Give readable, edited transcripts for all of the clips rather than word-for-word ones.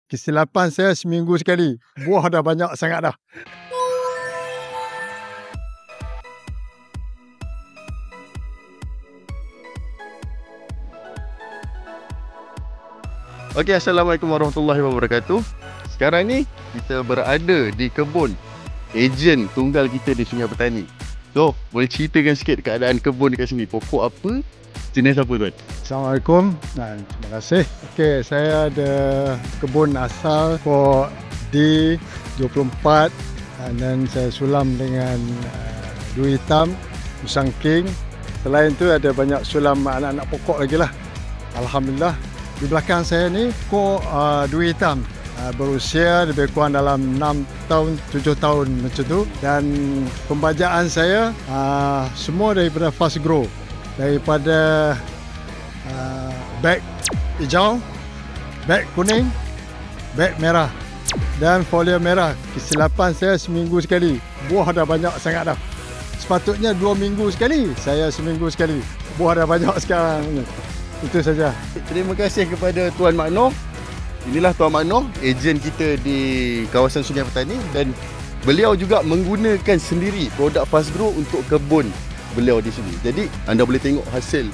Kesilapan saya seminggu sekali. Buah dah banyak sangat dah. Okey, Assalamualaikum warahmatullahi wabarakatuh. Sekarang ni kita berada di kebun ejen tunggal kita di Sungai Petani. So, boleh ceritakan sikit keadaan kebun dekat sini? Pokok apa? Jenis apa tuan? Assalamualaikum dan terima kasih. Okey, saya ada kebun asal pokok D24 dan saya sulam dengan duri hitam, musang king. Selain tu ada banyak sulam anak-anak pokok lagi lah. Alhamdulillah. Di belakang saya ni pokok duri hitam berusia lebih kurang dalam 6 tahun, 7 tahun macam tu. Dan pembajaan saya semua daripada fast grow. Daripada beg hijau, beg kuning, beg merah dan foliar merah. Kesilapan saya seminggu sekali. Buah dah banyak sangat dah. Sepatutnya 2 minggu sekali, saya seminggu sekali. Buah dah banyak sekarang. Itu saja. Terima kasih kepada Tuan Maknoh. Inilah Tuan Maknoh, ejen kita di kawasan Sungai Petani, dan beliau juga menggunakan sendiri produk Fast Grow untuk kebun beliau di sini. Jadi anda boleh tengok hasil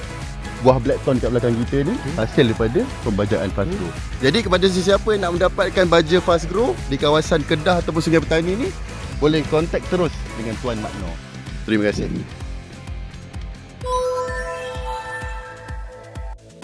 buah blackthorn kat belakang kita ni, hasil daripada pembajaan Fast Grow. Jadi kepada sesiapa yang nak mendapatkan baja Fast Grow di kawasan Kedah ataupun Sungai Petani ni, boleh kontak terus dengan Tuan Maknoh. Terima kasih.